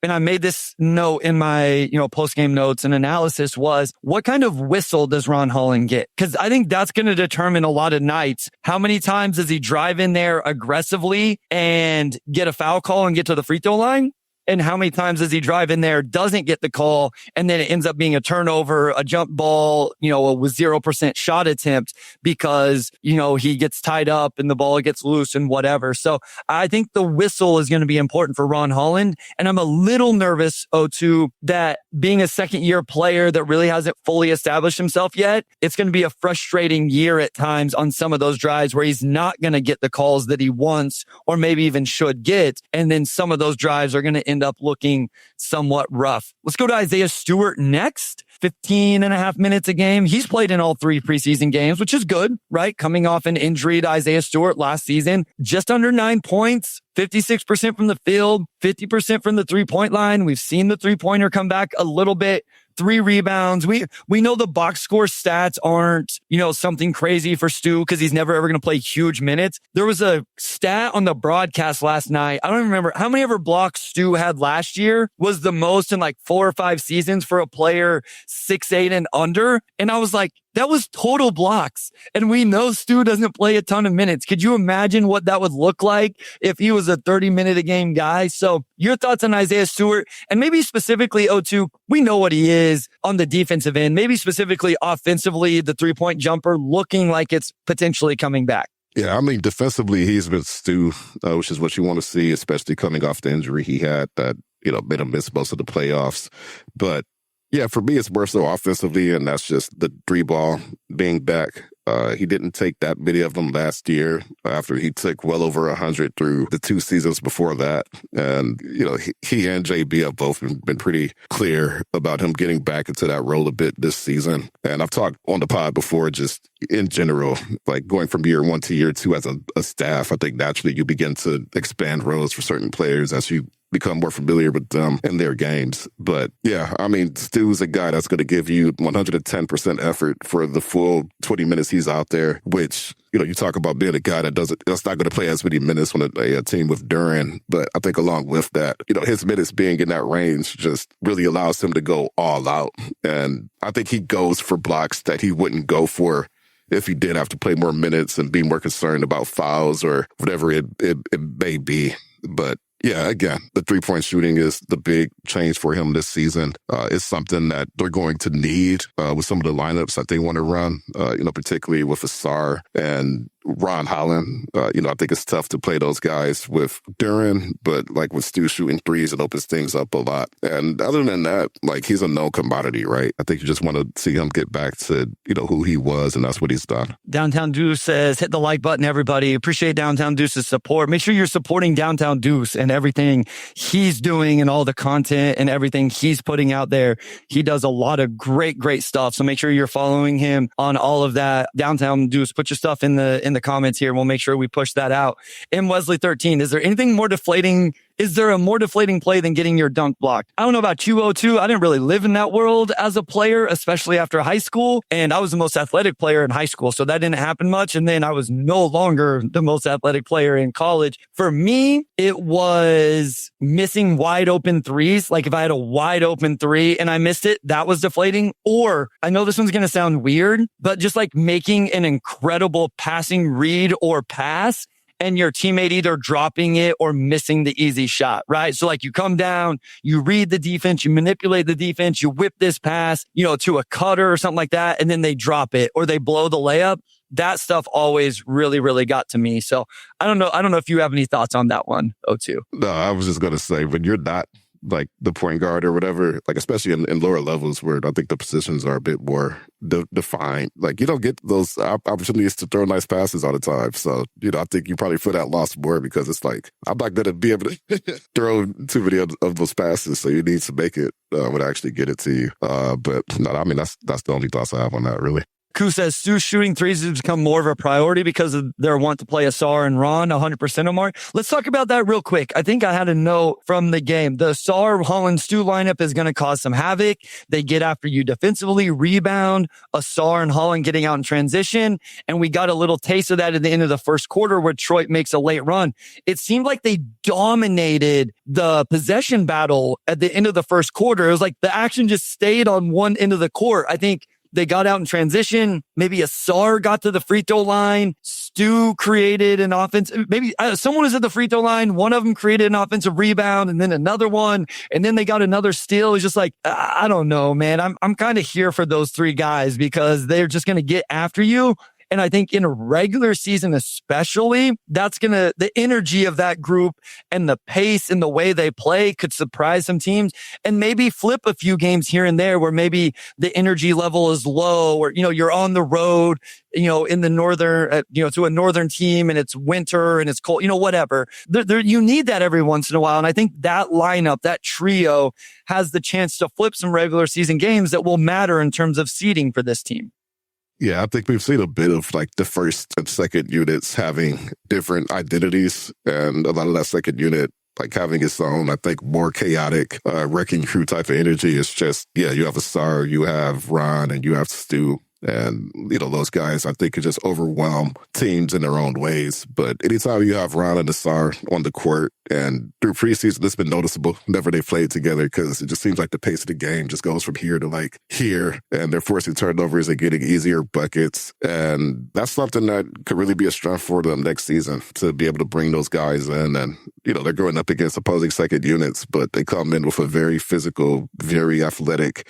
and I made this note in my, post-game notes and analysis, was what kind of whistle does Ron Holland get? Because I think that's going to determine a lot of nights. How many times does he drive in there aggressively and get a foul call and get to the free throw line? And how many times does he drive in there, doesn't get the call, and then it ends up being a turnover, a jump ball, with 0% shot attempt because, he gets tied up and the ball gets loose and whatever. So I think the whistle is going to be important for Ron Holland. And I'm a little nervous, O2, that being a second year player that really hasn't fully established himself yet, it's going to be a frustrating year at times on some of those drives where he's not going to get the calls that he wants or maybe even should get. And then some of those drives are going to end up looking somewhat rough. Let's go to Isaiah Stewart next. 15 and a half minutes a game. He's played in all 3 preseason games, which is good, right? Coming off an injury to Isaiah Stewart last season, just under 9 points, 56% from the field, 50% from the 3-point line. We've seen the 3-pointer come back a little bit. 3 rebounds. We know the box score stats aren't, something crazy for Stu because he's never ever going to play huge minutes. There was a stat on the broadcast last night. I don't remember how many ever blocks Stu had last year was the most in like 4 or 5 seasons for a player 6'8" and under. And I was like, that was total blocks. And we know Stu doesn't play a ton of minutes. Could you imagine what that would look like if he was a 30-minute a game guy? So your thoughts on Isaiah Stewart, and maybe specifically O2, we know what he is on the defensive end, maybe specifically offensively, the 3-point jumper looking like it's potentially coming back. Yeah, I mean, defensively, he's been Stu, which is what you want to see, especially coming off the injury he had that, made him miss most of the playoffs. But yeah, for me, it's more so offensively, and that's just the 3-ball being back. He didn't take that many of them last year after he took well over 100 through the 2 seasons before that. And, he and JB have both been pretty clear about him getting back into that role a bit this season. And I've talked on the pod before, just in general, like going from year 1 to year 2 as a staff, I think naturally you begin to expand roles for certain players as you become more familiar with them in their games. But yeah, I mean, Stu's a guy that's going to give you 110% effort for the full 20 minutes he's out there, which, you talk about being a guy that's not going to play as many minutes on a team with Duran. But I think along with that, his minutes being in that range just really allows him to go all out. And I think he goes for blocks that he wouldn't go for if he did have to play more minutes and be more concerned about fouls or whatever it may be. But yeah, again, the 3-point shooting is the big change for him this season. It's something that they're going to need with some of the lineups that they want to run, particularly with Ausar and Ron Holland. I think it's tough to play those guys with Duran, but like with Stu shooting threes, it opens things up a lot. And other than that, like he's a known commodity, right? I think you just want to see him get back to, who he was, and that's what he's done. Downtown Deuce says, hit the like button, everybody. Appreciate Downtown Deuce's support. Make sure you're supporting Downtown Deuce and everything he's doing and all the content and everything he's putting out there. He does a lot of great stuff. So make sure you're following him on all of that. Downtown Deuce, put your stuff in the comments here. We'll make sure we push that out. And Wesley 13, is there anything more deflating? Is there a more deflating play than getting your dunk blocked? I don't know about you, O2. I didn't really live in that world as a player, especially after high school. And I was the most athletic player in high school, so that didn't happen much. And then I was no longer the most athletic player in college. For me, it was missing wide open threes. Like if I had a wide open 3 and I missed it, that was deflating. Or I know this one's going to sound weird, but just like making an incredible passing read or pass and your teammate either dropping it or missing the easy shot, right? So like you come down, you read the defense, you manipulate the defense, you whip this pass, to a cutter or something like that, and then they drop it or they blow the layup. That stuff always really got to me. So I don't know if you have any thoughts on that one, O2. No, I was just going to say, when you're not like the point guard or whatever, like especially in lower levels where I think the positions are a bit more defined, like you don't get those opportunities to throw nice passes all the time. So, I think you probably feel that loss more because it's like, I'm not going to be able to throw too many of those passes. So you need to make it when I actually get it to you. But no, I mean, that's the only thoughts I have on that, really. Ku says Stu's shooting threes has become more of a priority because of their want to play Ausar and Ron 100% Omari. Let's talk about that real quick. I think I had a note from the game. The Ausar, Holland, Stu lineup is going to cause some havoc. They get after you defensively, rebound, Ausar and Holland getting out in transition. And we got a little taste of that at the end of the first quarter where Detroit makes a late run. It seemed like they dominated the possession battle at the end of the first quarter. It was like the action just stayed on one end of the court. I think they got out in transition. Maybe Ausar got to the free throw line. Stu created an offense. Maybe someone was at the free throw line. One of them created an offensive rebound and then another one. And then they got another steal. It's just like, I don't know, man. I'm kind of here for those three guys because they're just going to get after you. And I think in a regular season, especially, the energy of that group and the pace and the way they play could surprise some teams and maybe flip a few games here and there where maybe the energy level is low or, you're on the road, in the northern, to a northern team and it's winter and it's cold, whatever. You need that every once in a while. And I think that lineup, that trio has the chance to flip some regular season games that will matter in terms of seeding for this team. Yeah, I think we've seen a bit of like the first and second units having different identities and a lot of that second unit like having its own, I think, more chaotic wrecking crew type of energy. It's just, you have Ausar, you have Ron, and you have Stu. And, those guys, I think, could just overwhelm teams in their own ways. But anytime you have Ron and Ausar on the court, and through preseason, it's been noticeable whenever they played together because it just seems like the pace of the game just goes from here to like here. And they're forcing turnovers and getting easier buckets. And that's something that could really be a strength for them next season to be able to bring those guys in. And, they're going up against opposing second units, but they come in with a very physical, very athletic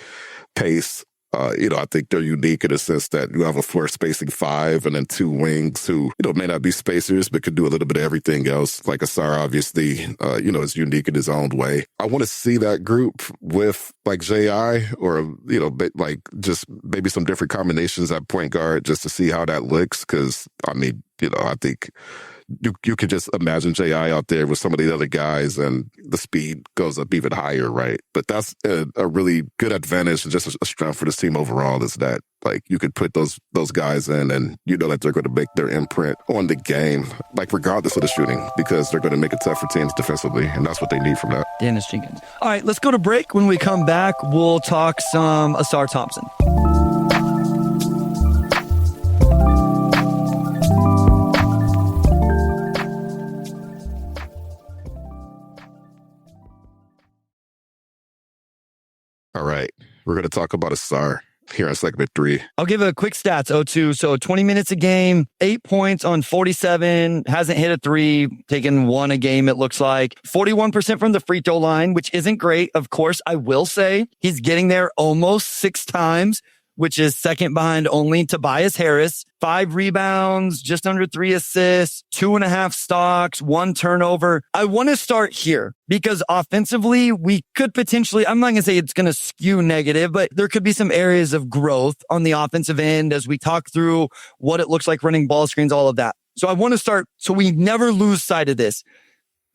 pace. I think they're unique in the sense that you have a floor spacing five and then two wings who, may not be spacers, but could do a little bit of everything else. Like Ausar, obviously, is unique in his own way. I want to see that group with like J.I. or, like just maybe some different combinations at point guard just to see how that looks. Cause I think you could just imagine J.I. out there with some of the other guys and the speed goes up even higher, right? But that's a really good advantage and just a strength for this team overall is that like you could put those guys in and that they're going to make their imprint on the game, like regardless of the shooting, because they're going to make it tough for teams defensively, and that's what they need from that. Daniss Jenkins. All right, let's go to break. When we come back, we'll talk some Ausar Thompson. All right, we're going to talk about Ausar here in segment 3. I'll give a quick stats, O2. So 20 minutes a game, 8 points on 47, hasn't hit a 3, taken 1 a game, it looks like. 41% from the free throw line, which isn't great. Of course, I will say he's getting there almost 6 times, which is second behind only Tobias Harris. 5 rebounds, just under 3 assists, 2.5 stocks, 1 turnover. I want to start here because offensively, we could potentially, I'm not going to say it's going to skew negative, but there could be some areas of growth on the offensive end as we talk through what it looks like running ball screens, all of that. So I want to start so we never lose sight of this.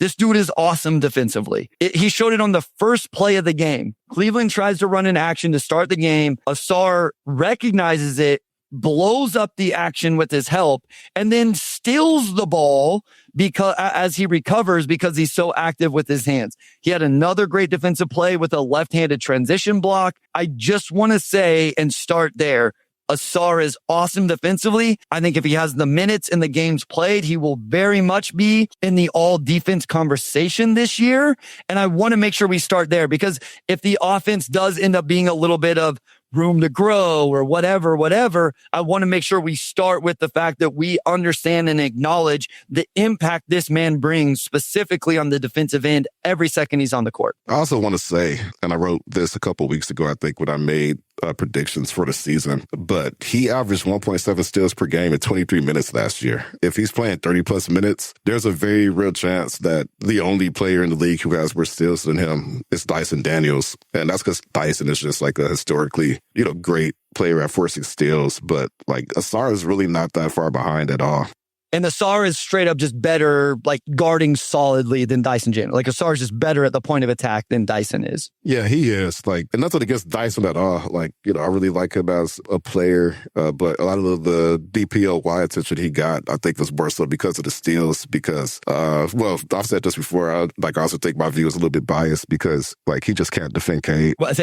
This dude is awesome defensively. He showed it on the first play of the game. Cleveland tries to run an action to start the game. Ausar recognizes it, blows up the action with his help, and then steals the ball because as he recovers because he's so active with his hands. He had another great defensive play with a left-handed transition block. I just want to say and start there. Ausar is awesome defensively. I think if he has the minutes and the games played, he will very much be in the all defense conversation this year. And I want to make sure we start there because if the offense does end up being a little bit of room to grow or whatever, I want to make sure we start with the fact that we understand and acknowledge the impact this man brings specifically on the defensive end every second he's on the court. I also want to say, and I wrote this a couple of weeks ago, I think, when I made predictions for the season, but he averaged 1.7 steals per game in 23 minutes last year. If he's playing 30 plus minutes, there's a very real chance that the only player in the league who has more steals than him is Dyson Daniels. And that's because Dyson is just like a historically, great player at forcing steals. But like Ausar is really not that far behind at all. And Ausar is straight up just better, like guarding solidly than Dyson James. Like Ausar is just better at the point of attack than Dyson is. Yeah, he is. Like, and nothing against Dyson at all. Like, I really like him as a player, but a lot of the DPOY attention he got, I think, was more so because of the steals. Because, well, I've said this before. I also think my view is a little bit biased because, like, he just can't defend Cade. Well,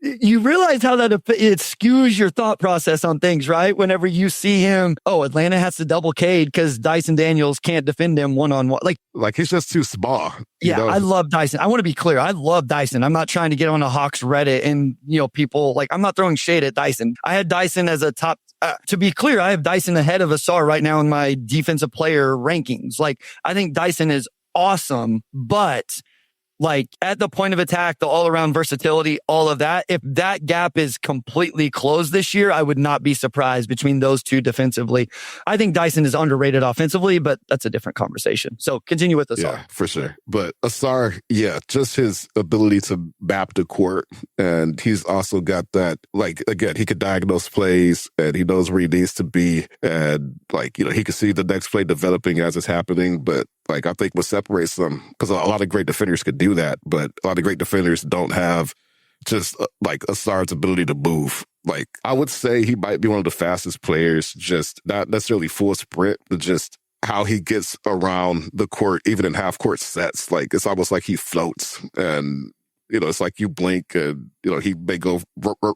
you realize how that it skews your thought process on things, right? Whenever you see him, Atlanta has to double Cade because Dyson Daniels can't defend him one-on-one. Like he's just too small. Yeah, I love Dyson. I want to be clear. I love Dyson. I'm not trying to get on a Hawks Reddit and, people, like, I'm not throwing shade at Dyson. I had Dyson as a top, to be clear, I have Dyson ahead of Ausar right now in my defensive player rankings. Like, I think Dyson is awesome, but like at the point of attack, the all-around versatility, all of that, if that gap is completely closed this year, I would not be surprised between those two defensively. I think Dyson is underrated offensively, but that's a different conversation. So continue with Ausar. Yeah, for sure. But Ausar, just his ability to map the court. And he's also got that, like, again, he could diagnose plays and he knows where he needs to be. And like, he can see the next play developing as it's happening. But like, I think what separates them, because a lot of great defenders could do that, but a lot of great defenders don't have just like Ausar's ability to move. Like, I would say he might be one of the fastest players, just not necessarily full sprint, but just how he gets around the court, even in half court sets. Like, it's almost like he floats and, it's like you blink and, he may go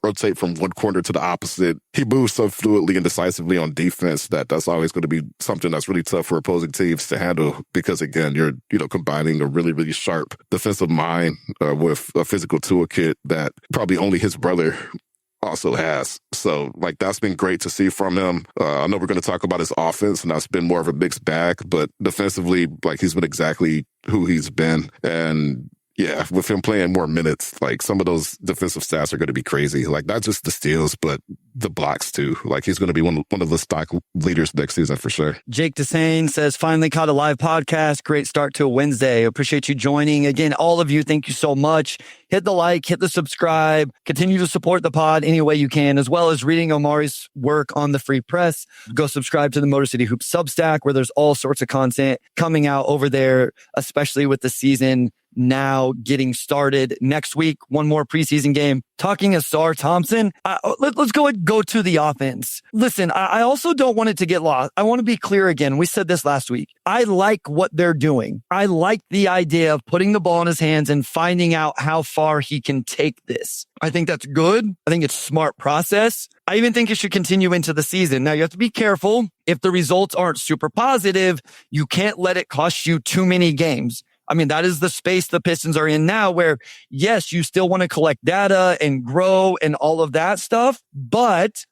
rotate from one corner to the opposite. He moves so fluidly and decisively on defense that's always going to be something that's really tough for opposing teams to handle because, again, you're, combining a really, really sharp defensive mind with a physical toolkit that probably only his brother also has. So, like, that's been great to see from him. I know we're going to talk about his offense, and that's been more of a mixed bag, but defensively, like, he's been exactly who he's been. And yeah, with him playing more minutes, like some of those defensive stats are going to be crazy. Like not just the steals, but the blocks too. Like he's going to be one of the stock leaders next season for sure. Jake Desane says, finally caught a live podcast. Great start to a Wednesday. Appreciate you joining. Again, all of you, thank you so much. Hit the like, hit the subscribe, continue to support the pod any way you can, as well as reading Omari's work on the Free Press. Go subscribe to the Motor City Hoops Substack where there's all sorts of content coming out over there, especially with the season now getting started. Next week, one more preseason game. Talking Ausar, Thompson, let's go to the offense. Listen, I also don't want it to get lost. I want to be clear again. We said this last week. I like what they're doing. I like the idea of putting the ball in his hands and finding out how far he can take this. I think that's good. I think it's a smart process. I even think it should continue into the season. Now, you have to be careful. If the results aren't super positive, you can't let it cost you too many games. I mean, that is the space the Pistons are in now where, yes, you still want to collect data and grow and all of that stuff, but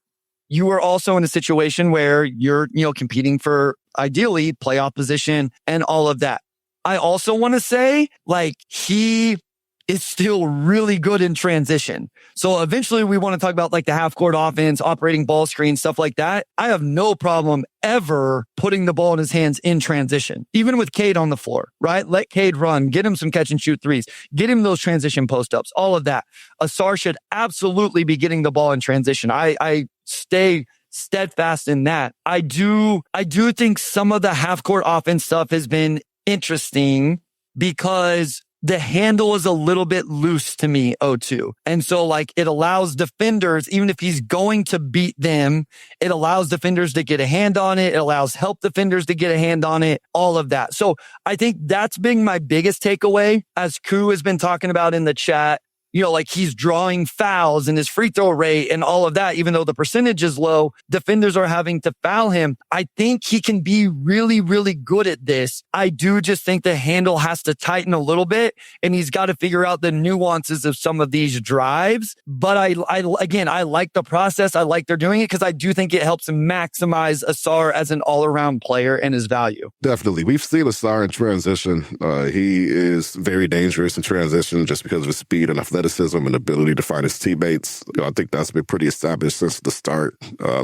you are also in a situation where you're, competing for ideally playoff position and all of that. I also want to say, like, he is still really good in transition. So eventually we want to talk about like the half court offense, operating ball screen, stuff like that. I have no problem ever putting the ball in his hands in transition, even with Cade on the floor, right? Let Cade run, get him some catch and shoot threes, get him those transition post ups, all of that. Ausar should absolutely be getting the ball in transition. I stay steadfast in that. I do think some of the half court offense stuff has been interesting because the handle is a little bit loose to me, O2. And so like it allows defenders, even if he's going to beat them, it allows defenders to get a hand on it. It allows help defenders to get a hand on it, all of that. So I think that's been my biggest takeaway, as Koo has been talking about in the chat. Like he's drawing fouls and his free throw rate and all of that, even though the percentage is low, defenders are having to foul him. I think he can be really, really good at this. I do just think the handle has to tighten a little bit and he's got to figure out the nuances of some of these drives. But I like the process. I like they're doing it because I do think it helps maximize Ausar as an all-around player and his value. Definitely. We've seen Ausar in transition. He is very dangerous in transition just because of his speed and athleticism and ability to find his teammates. I think that's been pretty established since the start.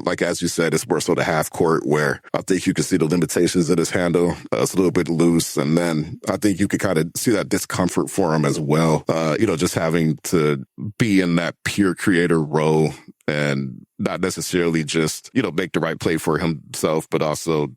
Like as you said, it's more so the half court where I think you can see the limitations of his handle. It's a little bit loose. And then I think you can kind of see that discomfort for him as well. Just having to be in that pure creator role and not necessarily just, make the right play for himself, but also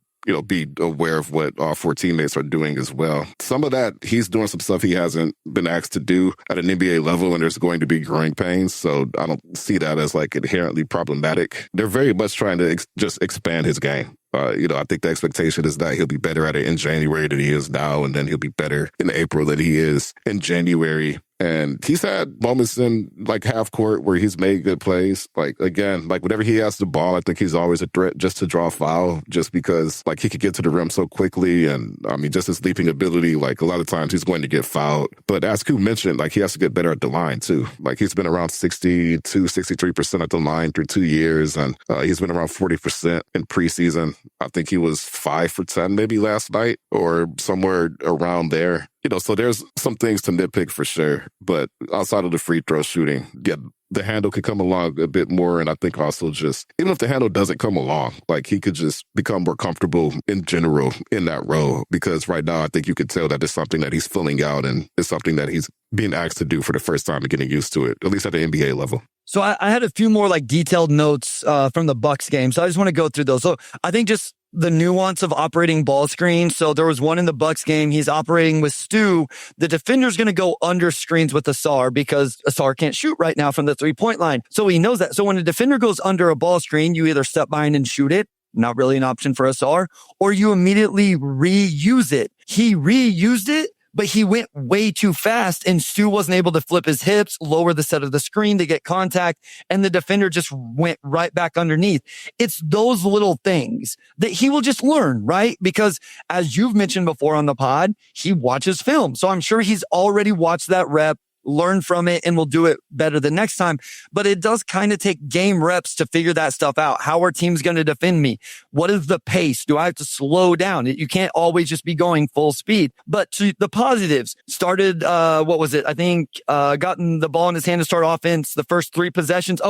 be aware of what all 4 teammates are doing as well. Some of that, he's doing some stuff he hasn't been asked to do at an NBA level, and there's going to be growing pains. So I don't see that as like inherently problematic. They're very much trying to just expand his game. I think the expectation is that he'll be better at it in January than he is now, and then he'll be better in April than he is in January. And he's had moments in like half court where he's made good plays. Like, again, like whenever he has the ball, I think he's always a threat just to draw a foul, just because like he could get to the rim so quickly. And I mean, just his leaping ability, like a lot of times he's going to get fouled. But as Ku mentioned, like he has to get better at the line too. Like he's been around 62, 63% at the line through 2 years. And he's been around 40% in preseason. I think he was 5 for 10 maybe last night or somewhere around there. So there's some things to nitpick for sure. But outside of the free throw shooting, yeah, the handle could come along a bit more. And I think also just, even if the handle doesn't come along, like he could just become more comfortable in general in that role. Because right now, I think you could tell that it's something that he's filling out and it's something that he's being asked to do for the first time and getting used to it, at least at the NBA level. So I had a few more like detailed notes from the Bucks game. So I just want to go through those. So I think just the nuance of operating ball screens. So there was one in the Bucks game. He's operating with Stu. The defender's going to go under screens with Ausar because Ausar can't shoot right now from the 3-point line. So he knows that. So when a defender goes under a ball screen, you either step behind and shoot it. Not really an option for Ausar, or you immediately reuse it. He reused it, but he went way too fast and Stu wasn't able to flip his hips, lower the set of the screen to get contact, and the defender just went right back underneath. It's those little things that he will just learn, right? Because as you've mentioned before on the pod, he watches film. So I'm sure he's already watched that rep, learn from it, and will do it better the next time. But it does kind of take game reps to figure that stuff out. How are teams going to defend me? What is the pace? Do I have to slow down? You can't always just be going full speed. But to the positives, started, I think, gotten the ball in his hand to start offense the first 3 possessions.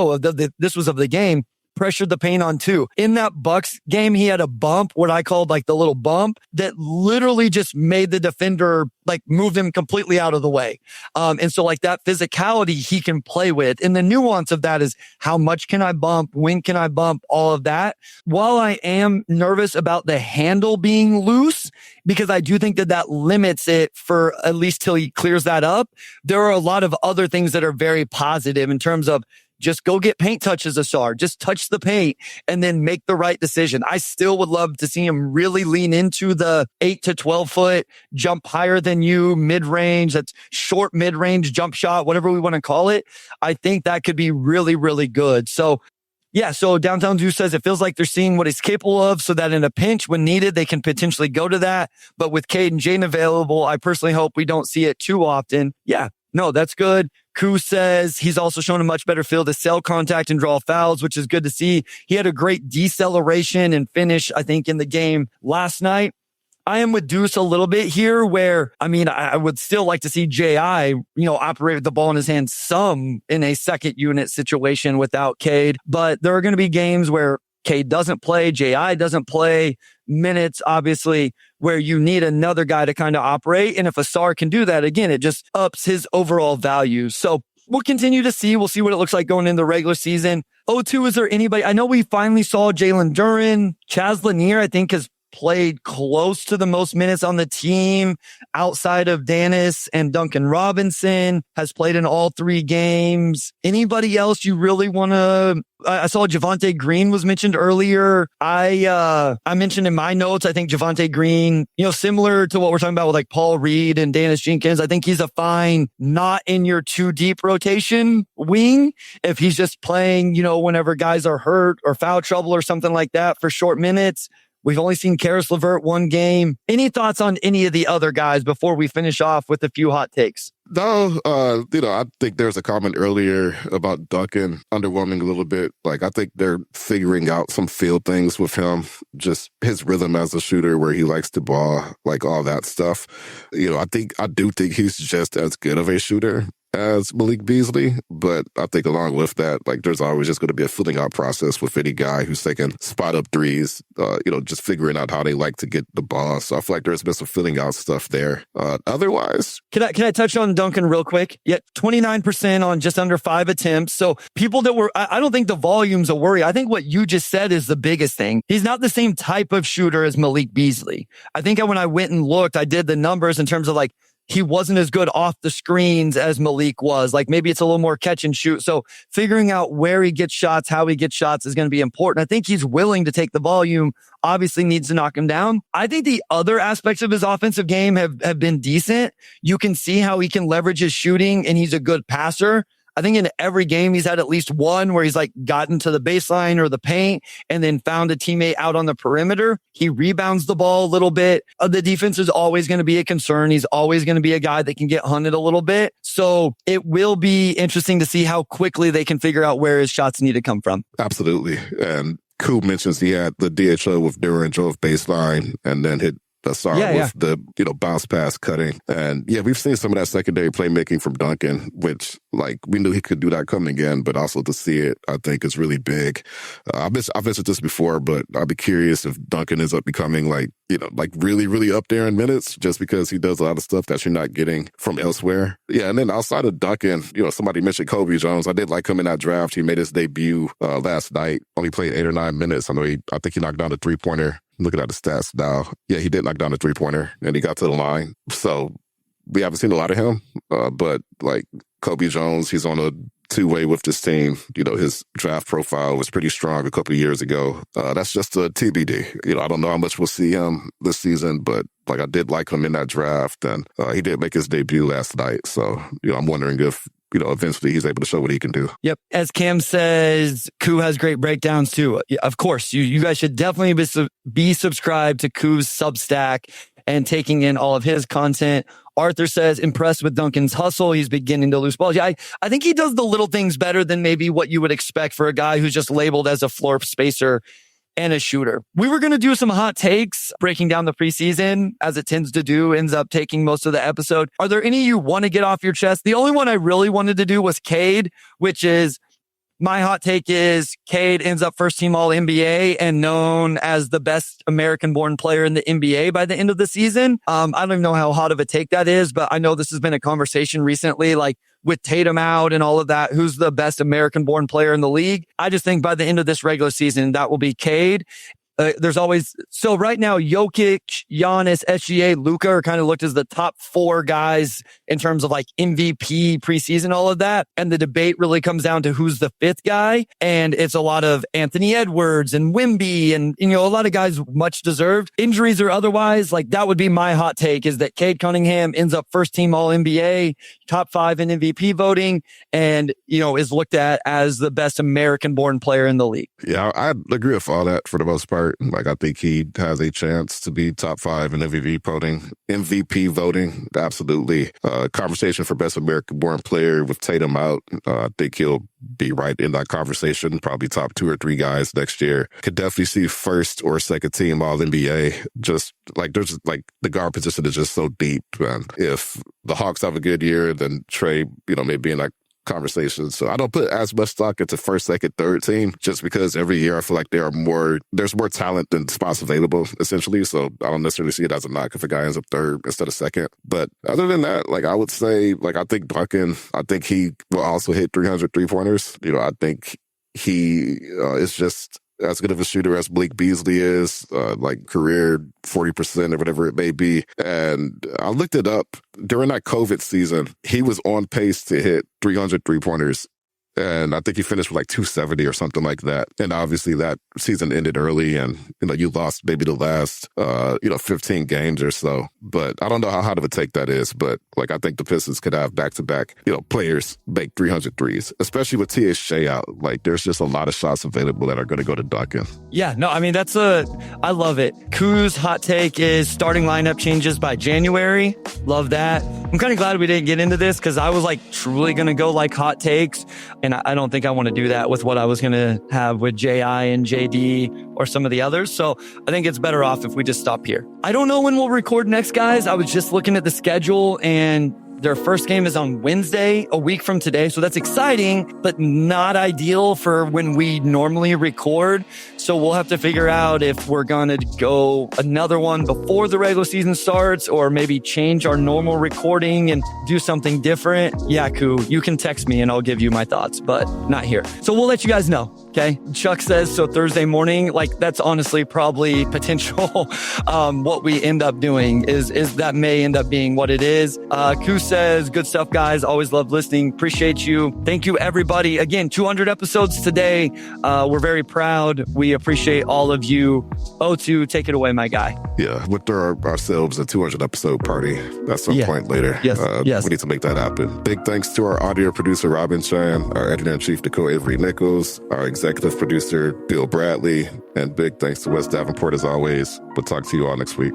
This was of the game. Pressured the paint on 2. In that Bucks game, he had a bump, what I called like the little bump, that literally just made the defender like move him completely out of the way. And so like that physicality he can play with. And the nuance of that is how much can I bump? When can I bump? All of that. While I am nervous about the handle being loose, because I do think that limits it for at least till he clears that up, there are a lot of other things that are very positive in terms of just go get paint touches, Ausar. Just touch the paint and then make the right decision. I still would love to see him really lean into the 8 to 12 foot, jump higher than you, mid-range, that's short mid-range jump shot, whatever we want to call it. I think that could be really, really good. So yeah, so Downtown Zeus says it feels like they're seeing what he's capable of so that in a pinch when needed, they can potentially go to that. But with Cade and Jaden available, I personally hope we don't see it too often. Yeah, no, that's good. Ku says he's also shown a much better feel to sell contact and draw fouls, which is good to see. He had a great deceleration and finish, I think, in the game last night. I am with Deuce a little bit here where, I mean, I would still like to see J.I., operate with the ball in his hand some in a second unit situation without Cade. But there are going to be games where Cade doesn't play, J.I. doesn't play, minutes, obviously, where you need another guy to kind of operate. And if Ausar can do that, again, it just ups his overall value. So we'll continue to see. We'll see what it looks like going into the regular season. O2, is there anybody? I know we finally saw Jalen Duren. Chaz Lanier, I think, has played close to the most minutes on the team outside of Daniss and Duncan Robinson, has played in all 3 games. Anybody else you really want to... I saw Javonte Green was mentioned earlier. I mentioned in my notes, I think Javonte Green, similar to what we're talking about with like Paul Reed and Daniss Jenkins, I think he's a fine, not in your too deep rotation wing. If he's just playing, whenever guys are hurt or foul trouble or something like that for short minutes. We've only seen Caris LeVert 1 game. Any thoughts on any of the other guys before we finish off with a few hot takes? No, I think there's a comment earlier about Duncan underwhelming a little bit. Like, I think they're figuring out some field things with him, just his rhythm as a shooter, where he likes to ball, like all that stuff. I do think he's just as good of a shooter as Malik Beasley, but I think along with that, like there's always just going to be a filling out process with any guy who's taking spot up threes, just figuring out how they like to get the ball. So I feel like there's been some filling out stuff there. Otherwise, can I touch on Duncan real quick? Yeah, 29% on just under 5 attempts. So people that were, I don't think the volume's a worry. I think what you just said is the biggest thing. He's not the same type of shooter as Malik Beasley. I think when I went and looked, I did the numbers in terms of like, he wasn't as good off the screens as Malik was. Like maybe it's a little more catch and shoot. So figuring out where he gets shots, how he gets shots is going to be important. I think he's willing to take the volume, obviously needs to knock him down. I think the other aspects of his offensive game have been decent. You can see how he can leverage his shooting and he's a good passer. I think in every game, he's had at least one where he's like gotten to the baseline or the paint and then found a teammate out on the perimeter. He rebounds the ball a little bit. The defense is always going to be a concern. He's always going to be a guy that can get hunted a little bit. So it will be interesting to see how quickly they can figure out where his shots need to come from. Absolutely. And Koo mentions he had the DHO with Duran, drove baseline, and then hit Ausar with the, bounce pass cutting. And yeah, we've seen some of that secondary playmaking from Duncan, which like we knew he could do that coming in, but also to see it, I think is really big. I've mentioned this before, but I'd be curious if Duncan ends up becoming like really, really up there in minutes just because he does a lot of stuff that you're not getting from elsewhere. Yeah. And then outside of Duncan, somebody mentioned Kobe Jones. I did like him in that draft. He made his debut last night, only played 8 or 9 minutes. I think he knocked down a 3-pointer. Looking at the stats now. Yeah, he did knock down a 3-pointer and he got to the line. So we haven't seen a lot of him. But like Kobe Jones, he's on a 2-way with this team. His draft profile was pretty strong a couple of years ago. That's just a TBD. I don't know how much we'll see him this season, but like I did like him in that draft and he did make his debut last night. So, I'm wondering if eventually he's able to show what he can do. Yep. As Cam says, Koo has great breakdowns too. Of course, you guys should definitely be subscribed to Koo's Substack and taking in all of his content. Arthur says, impressed with Duncan's hustle. He's beginning to lose balls. Yeah, I think he does the little things better than maybe what you would expect for a guy who's just labeled as a floor spacer and a shooter. We were going to do some hot takes, breaking down the preseason, as it tends to do, ends up taking most of the episode. Are there any you want to get off your chest? The only one I really wanted to do was Cade, which is my hot take is Cade ends up first team all NBA and known as the best American-born player in the NBA by the end of the season. I don't even know how hot of a take that is, but I know this has been a conversation recently, like with Tatum out and all of that, who's the best American-born player in the league. I just think by the end of this regular season, that will be Cade. So right now, Jokic, Giannis, SGA, Luka are kind of looked as the top 4 guys in terms of like MVP preseason, all of that. And the debate really comes down to who's the 5th guy. And it's a lot of Anthony Edwards and Wemby and, a lot of guys much deserved, injuries or otherwise. Like that would be my hot take is that Cade Cunningham ends up first team all NBA, top 5 in MVP voting, and, is looked at as the best American born player in the league. Yeah, I agree with all that for the most part. Like, I think he has a chance to be top 5 in MVP voting. Absolutely. Conversation for best American-born player with Tatum out. I think he'll be right in that conversation, probably top 2 or 3 guys next year. Could definitely see first or second team all NBA. Just like there's like the guard position is just so deep. And if the Hawks have a good year, then Trey, maybe in like conversations. So I don't put as much stock into first, second, third team just because every year I feel like there's more talent than spots available, essentially. So I don't necessarily see it as a knock if a guy ends up third instead of second. But other than that, like I would say, like I think Duncan, I think he will also hit 300 3-pointers. I think he is just as good of a shooter as Malik Beasley is, like career 40% or whatever it may be. And I looked it up. During that COVID season, he was on pace to hit 300 3-pointers. And I think he finished with like 270 or something like that. And obviously that season ended early and, you lost maybe the last, 15 games or so. But I don't know how hot of a take that is. But like, I think the Pistons could have back-to-back, players make 300 threes, especially with THJ out. Like, there's just a lot of shots available that are going to go to Duncan. Yeah, no, I mean, I love it. Koo's hot take is starting lineup changes by January. Love that. I'm kind of glad we didn't get into this because I was like truly going to go like hot takes. And I don't think I want to do that with what I was going to have with J.I. and J.D. or some of the others. So I think it's better off if we just stop here. I don't know when we'll record next, guys. I was just looking at the schedule and Their first game is on Wednesday, a week from today. So that's exciting, but not ideal for when we normally record. So we'll have to figure out if we're going to go another one before the regular season starts, or maybe change our normal recording and do something different. Yaku, you can text me and I'll give you my thoughts, but not here. So we'll let you guys know. Okay. Chuck says, so Thursday morning, like that's honestly probably potential. What we end up doing is that may end up being what it is. Ku says, good stuff, guys. Always love listening. Appreciate you. Thank you, everybody. Again, 200 episodes today. We're very proud. We appreciate all of you. O2, take it away, my guy. Yeah, we'll throw ourselves a 200 episode party at some point later. Yes. We need to make that happen. Big thanks to our audio producer, Robin Chan, our editor-in-chief, Nicole Avery Nichols, our executive producer, Bill Bradley, and big thanks to Wes Davenport as always. We'll talk to you all next week.